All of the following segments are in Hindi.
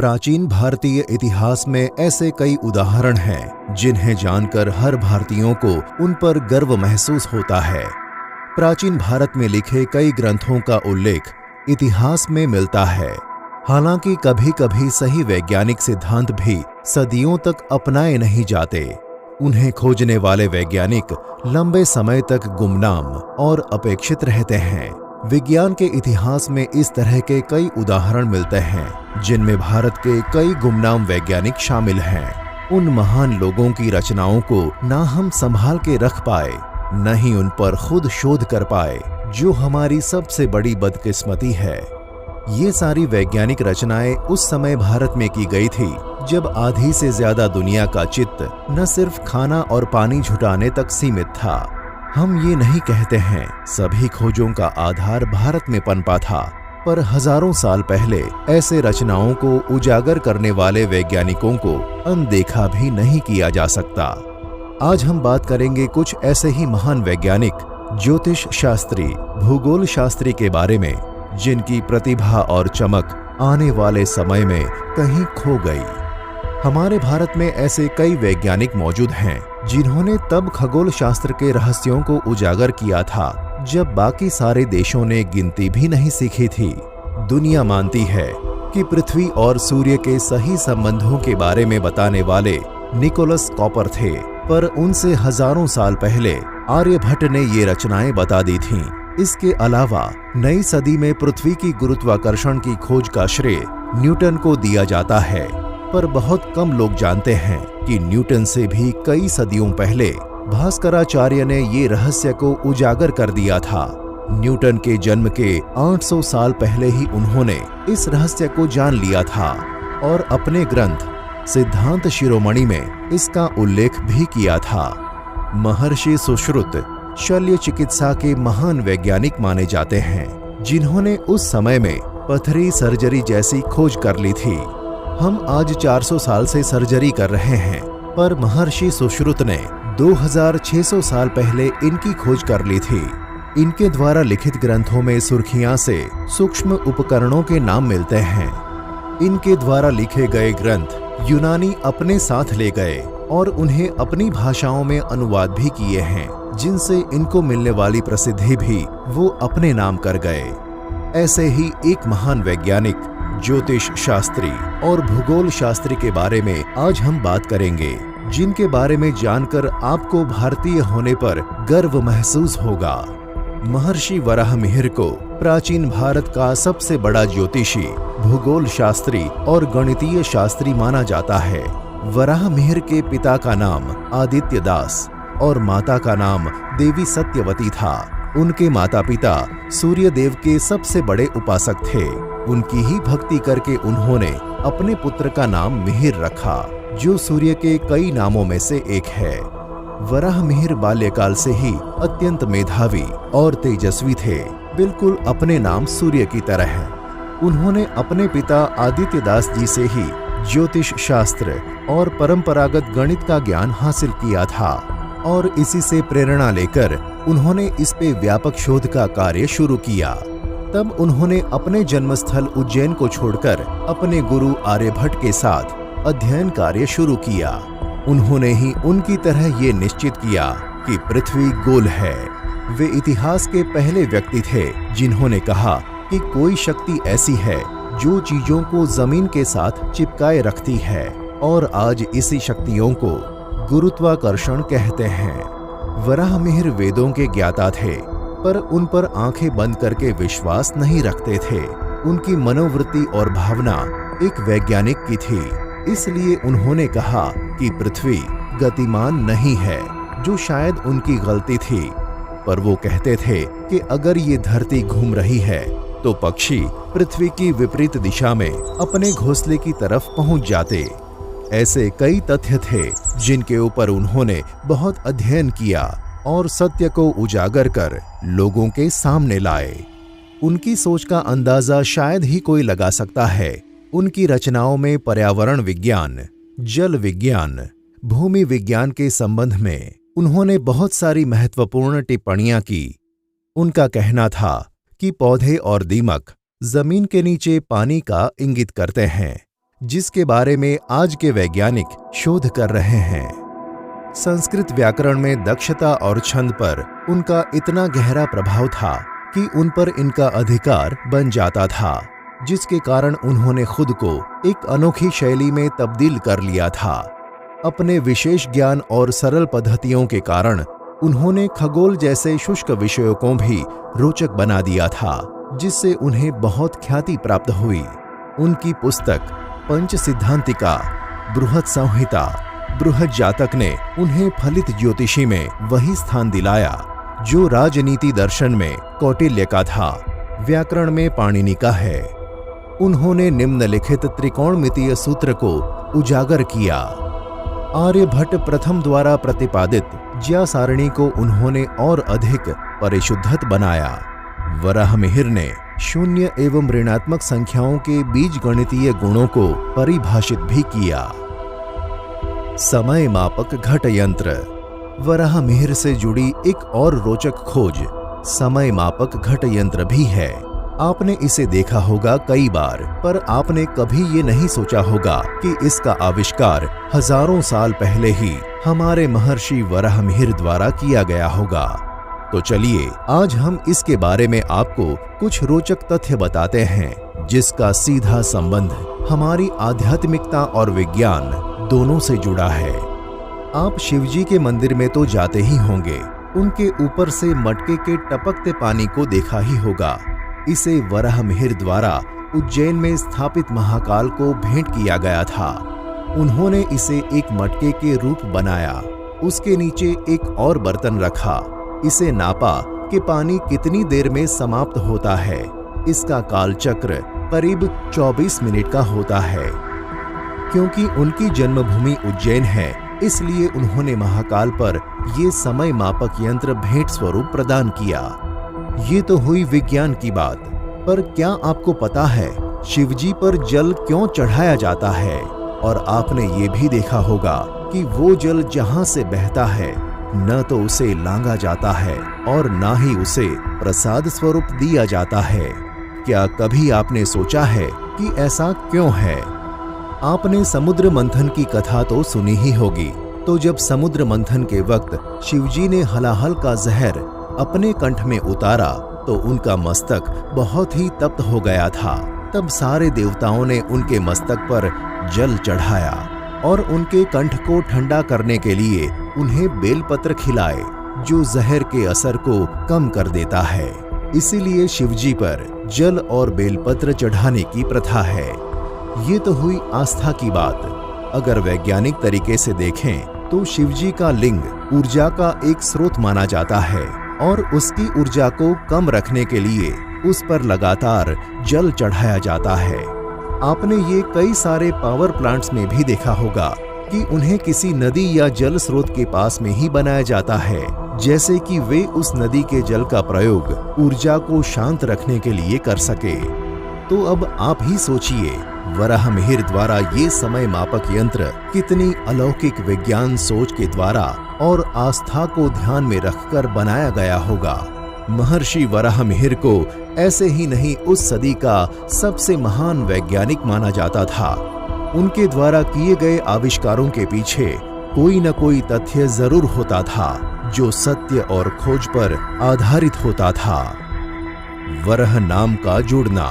प्राचीन भारतीय इतिहास में ऐसे कई उदाहरण हैं जिन्हें जानकर हर भारतीयों को उन पर गर्व महसूस होता है। प्राचीन भारत में लिखे कई ग्रंथों का उल्लेख इतिहास में मिलता है। हालांकि कभी-कभी सही वैज्ञानिक सिद्धांत भी सदियों तक अपनाए नहीं जाते। उन्हें खोजने वाले वैज्ञानिक लंबे समय तक गुमनाम और अपेक्षित रहते हैं। विज्ञान के इतिहास में इस तरह के कई उदाहरण मिलते हैं जिनमें भारत के कई गुमनाम वैज्ञानिक शामिल हैं। उन महान लोगों की रचनाओं को ना हम संभाल के रख पाए, न ही उन पर खुद शोध कर पाए, जो हमारी सबसे बड़ी बदकिस्मती है। ये सारी वैज्ञानिक रचनाएं उस समय भारत में की गई थी जब आधी से ज्यादा दुनिया का चित्त न सिर्फ खाना और पानी जुटाने तक सीमित था। हम ये नहीं कहते हैं सभी खोजों का आधार भारत में पनपा था, पर हजारों साल पहले ऐसे रचनाओं को उजागर करने वाले वैज्ञानिकों को अनदेखा भी नहीं किया जा सकता। आज हम बात करेंगे कुछ ऐसे ही महान वैज्ञानिक, ज्योतिष शास्त्री, भूगोल शास्त्री के बारे में, जिनकी प्रतिभा और चमक आने वाले समय में कहीं खो गई। हमारे भारत में ऐसे कई वैज्ञानिक मौजूद हैं जिन्होंने तब खगोल शास्त्र के रहस्यों को उजागर किया था जब बाकी सारे देशों ने गिनती भी नहीं सीखी थी। दुनिया मानती है कि पृथ्वी और सूर्य के सही संबंधों के बारे में बताने वाले निकोलस कॉपर थे, पर उनसे हजारों साल पहले आर्यभट्ट ने ये रचनाएं बता दी थीं। इसके अलावा नई सदी में पृथ्वी की गुरुत्वाकर्षण की खोज का श्रेय न्यूटन को दिया जाता है, पर बहुत कम लोग जानते हैं कि न्यूटन से भी कई सदियों पहले भास्कराचार्य ने ये रहस्य को उजागर कर दिया था। न्यूटन के जन्म के 800 साल पहले ही उन्होंने इस रहस्य को जान लिया था और अपने ग्रंथ सिद्धांत शिरोमणि में इसका उल्लेख भी किया था। महर्षि सुश्रुत शल्य चिकित्सा के महान वैज्ञानिक माने जाते हैं, जिन्होंने उस समय में पथरी सर्जरी जैसी खोज कर ली थी। हम आज 400 साल से सर्जरी कर रहे हैं, पर महर्षि सुश्रुत ने 2600 साल पहले इनकी खोज कर ली थी। इनके द्वारा लिखित ग्रंथों में सुर्खियां से सूक्ष्म उपकरणों के नाम मिलते हैं। इनके द्वारा लिखे गए ग्रंथ यूनानी अपने साथ ले गए और उन्हें अपनी भाषाओं में अनुवाद भी किए हैं, जिनसे इनको मिलने वाली प्रसिद्धि भी वो अपने नाम कर गए। ऐसे ही एक महान वैज्ञानिक, ज्योतिष शास्त्री और भूगोल शास्त्री के बारे में आज हम बात करेंगे, जिनके बारे में जानकर आपको भारतीय होने पर गर्व महसूस होगा। महर्षि वराहमिहिर को प्राचीन भारत का सबसे बड़ा ज्योतिषी, भूगोल शास्त्री और गणितीय शास्त्री माना जाता है। वराहमिहिर के पिता का नाम आदित्य दास और माता का नाम देवी सत्यवती था। उनके माता पिता सूर्य देव के सबसे बड़े उपासक थे। उनकी ही भक्ति करके उन्होंने अपने पुत्र का नाम मिहिर रखा, जो सूर्य के कई नामों में से एक है। वराहमिहिर बाल्यकाल से ही अत्यंत मेधावी और तेजस्वी थे, बिल्कुल अपने नाम सूर्य की तरह। उन्होंने अपने पिता आदित्य दास जी से ही ज्योतिष शास्त्र और परंपरागत गणित का ज्ञान हासिल किया था और इसी से प्रेरणा लेकर उन्होंने इस पे व्यापक शोध का कार्य शुरू किया। तब उन्होंने अपने जन्मस्थल उज्जैन को छोड़कर अपने गुरु आर्यभट्ट के साथ अध्ययन कार्य शुरू किया। उन्होंने ही उनकी तरह ये निश्चित किया कि पृथ्वी गोल है। वे इतिहास के पहले व्यक्ति थे जिन्होंने कहा कि कोई शक्ति ऐसी है जो चीजों को जमीन के साथ चिपकाए रखती है, और आज इसी शक्तियों को गुरुत्वाकर्षण कहते हैं। वराहमिहिर वेदों के ज्ञाता थे, पर उन पर आंखें बंद करके विश्वास नहीं रखते थे। उनकी मनोवृत्ति और भावना एक वैज्ञानिक की थी, इसलिए उन्होंने कहा कि पृथ्वी गतिमान नहीं है, जो शायद उनकी गलती थी। पर वो कहते थे कि अगर ये धरती घूम रही है तो पक्षी पृथ्वी की विपरीत दिशा में अपने घोंसले की तरफ पहुंच जाते। ऐसे कई तथ्य थे जिनके ऊपर उन्होंने बहुत अध्ययन किया और सत्य को उजागर कर लोगों के सामने लाए। उनकी सोच का अंदाजा शायद ही कोई लगा सकता है। उनकी रचनाओं में पर्यावरण विज्ञान, जल विज्ञान, भूमि विज्ञान के संबंध में उन्होंने बहुत सारी महत्वपूर्ण टिप्पणियां की। उनका कहना था कि पौधे और दीमक जमीन के नीचे पानी का इंगित करते हैं, जिसके बारे में आज के वैज्ञानिक शोध कर रहे हैं। संस्कृत व्याकरण में दक्षता और छंद पर उनका इतना गहरा प्रभाव था कि उन पर इनका अधिकार बन जाता था, जिसके कारण उन्होंने खुद को एक अनोखी शैली में तब्दील कर लिया था। अपने विशेष ज्ञान और सरल पद्धतियों के कारण उन्होंने खगोल जैसे शुष्क विषयों को भी रोचक बना दिया था, जिससे उन्हें बहुत ख्याति प्राप्त हुई। उनकी पुस्तक पंच सिद्धांतिका, बृहत संहिता, बृहत जातक ने उन्हें फलित ज्योतिषी में वही स्थान दिलाया जो राजनीति दर्शन में कौटिल्य का था, व्याकरण में पाणिनि का है। उन्होंने निम्नलिखित त्रिकोणमितीय सूत्र को उजागर किया। आर्यभट्ट प्रथम द्वारा प्रतिपादित ज्या सारणी को उन्होंने और अधिक परिशुद्धत बनाया। वराहमिहिर ने शून्य एवं ऋणात्मक संख्याओं के बीजगणितीय गुणों को परिभाषित भी किया। समय मापक घट यंत्र। वराहमिहिर से जुड़ी एक और रोचक खोज समय मापक घट यंत्र भी है। आपने इसे देखा होगा कई बार, पर आपने कभी ये नहीं सोचा होगा कि इसका आविष्कार हजारों साल पहले ही हमारे महर्षि वराहमिहिर द्वारा किया गया होगा। तो चलिए आज हम इसके बारे में आपको कुछ रोचक तथ्य बताते हैं, जिसका सीधा संबंध हमारी आध्यात्मिकता और विज्ञान दोनों से जुड़ा है। आप शिवजी के मंदिर में तो जाते ही होंगे, उनके ऊपर से मटके के टपकते पानी को देखा ही होगा। इसे वराहमिहिर द्वारा उज्जैन में स्थापित महाकाल को भेंट किया गया था। उन्होंने इसे एक मटके के रूप बनाया, उसके नीचे एक और बर्तन रखा, इसे नापा कि पानी कितनी देर में समाप्त होता है। इसका कालचक्र करीब 24 मिनट का होता है। क्योंकि उनकी जन्मभूमि उज्जैन है, इसलिए उन्होंने महाकाल पर ये समय मापक यंत्र भेंट स्वरूप प्रदान किया। ये तो हुई विज्ञान की बात, पर क्या आपको पता है शिवजी पर जल क्यों चढ़ाया जाता है? और आपने ये भी देखा होगा कि वो जल जहां से बहता है न तो उसे लांगा जाता है और ना ही उसे प्रसाद स्वरूप दिया जाता है। क्या कभी आपने सोचा है कि ऐसा क्यों है? आपने समुद्र मंथन की कथा तो सुनी ही होगी। तो जब समुद्र मंथन के वक्त शिवजी ने हलाहल का जहर अपने कंठ में उतारा तो उनका मस्तक बहुत ही तप्त हो गया था। तब सारे देवताओं ने उनके मस्तक पर जल चढ़ाया और उनके कंठ को ठंडा करने के लिए उन्हें बेलपत्र खिलाए, जो जहर के असर को कम कर देता है। इसीलिए शिवजी पर जल और बेलपत्र चढ़ाने की प्रथा है। ये तो हुई आस्था की बात। अगर वैज्ञानिक तरीके से देखें तो शिवजी का लिंग ऊर्जा का एक स्रोत माना जाता है और उसकी ऊर्जा को कम रखने के लिए उस पर लगातार जल चढ़ाया जाता है। आपने ये कई सारे पावर प्लांट्स में भी देखा होगा कि उन्हें किसी नदी या जल स्रोत के पास में ही बनाया जाता है, जैसे कि वे उस नदी के जल का प्रयोग ऊर्जा को शांत रखने के लिए कर सके। तो अब आप ही सोचिए, वराहमिहिर द्वारा ये समय मापक यंत्र कितनी अलौकिक विज्ञान सोच के द्वारा और आस्था को ध्यान में रखकर बनाया गया होगा। महर्षि वराहमिहिर को ऐसे ही नहीं उस सदी का सबसे महान वैज्ञानिक माना जाता था। उनके द्वारा किए गए आविष्कारों के पीछे कोई न कोई तथ्य जरूर होता था, जो सत्य और खोज पर आधारित होता था। वराह नाम का जुड़ना।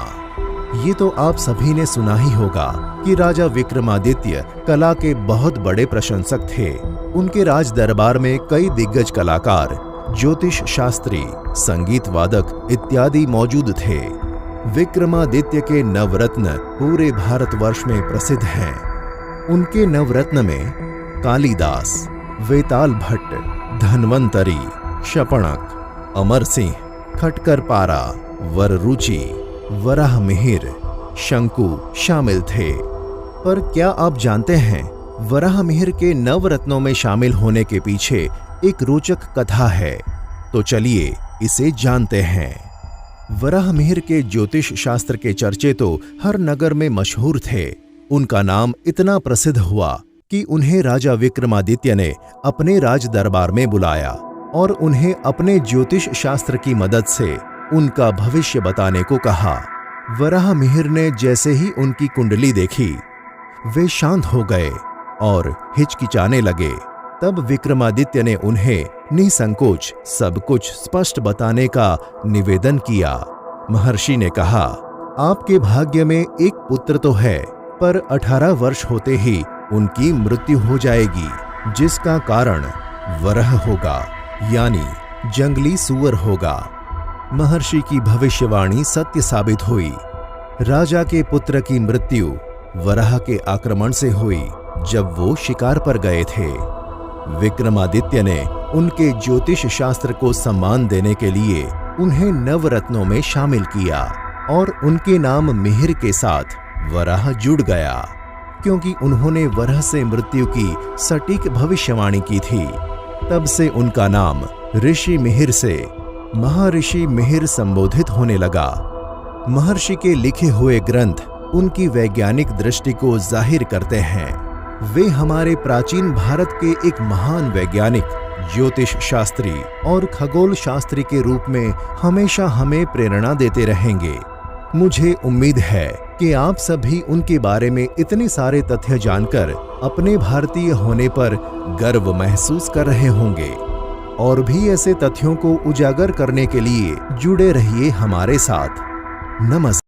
ये तो आप सभी ने सुना ही होगा कि राजा विक्रमादित्य कला के बहुत बड़े प्रशंसक थे। उनके राज दरबार में कई दिग्गज कलाकार, ज्योतिष शास्त्री, संगीत वादक इत्यादि मौजूद थे। विक्रमादित्य के नवरत्न पूरे भारतवर्ष में प्रसिद्ध हैं। उनके नवरत्न में कालिदास, वेताल भट्ट, धन्वंतरी, शपणक, अमर सिंह, खटकर पारा, वररुचि, वराहमिहिर, शंकु शामिल थे। पर क्या आप जानते हैं, वराहमिहिर के नवरत्नों में शामिल होने के पीछे एक रोचक कथा है। तो चलिए इसे जानते हैं। वराहमिहिर के ज्योतिष शास्त्र के चर्चे तो हर नगर में मशहूर थे। उनका नाम इतना प्रसिद्ध हुआ कि उन्हें राजा विक्रमादित्य ने अपने राज दरबार में बुलाया और उन्हें अपने ज्योतिष शास्त्र की मदद से उनका भविष्य बताने को कहा। वराहमिहिर ने जैसे ही उनकी कुंडली देखी वे शांत हो गए और हिचकिचाने लगे। तब विक्रमादित्य ने उन्हें निसंकोच सब कुछ स्पष्ट बताने का निवेदन किया। महर्षि ने कहा, आपके भाग्य में एक पुत्र तो है, पर 18 वर्ष होते ही उनकी मृत्यु हो जाएगी, जिसका कारण वरह होगा, यानी जंगली सूअर होगा। महर्षि की भविष्यवाणी सत्य साबित हुई। राजा के पुत्र की मृत्यु वराह के आक्रमण से हुई जब वो शिकार पर गए थे। विक्रमादित्य ने उनके ज्योतिष शास्त्र को सम्मान देने के लिए उन्हें नवरत्नों में शामिल किया और उनके नाम मिहिर के साथ वराह जुड़ गया, क्योंकि उन्होंने वराह से मृत्यु की सटीक भविष्यवाणी की थी। तब से उनका नाम ऋषि मिहिर से महर्षि मिहिर संबोधित होने लगा। महर्षि के लिखे हुए ग्रंथ उनकी वैज्ञानिक दृष्टि को जाहिर करते हैं। वे हमारे प्राचीन भारत के एक महान वैज्ञानिक, ज्योतिष शास्त्री और खगोल शास्त्री के रूप में हमेशा हमें प्रेरणा देते रहेंगे। मुझे उम्मीद है कि आप सभी उनके बारे में इतने सारे तथ्य जानकर अपने भारतीय होने पर गर्व महसूस कर रहे होंगे और भी ऐसे तथ्यों को उजागर करने के लिए जुड़े रहिए हमारे साथ। नमस्कार।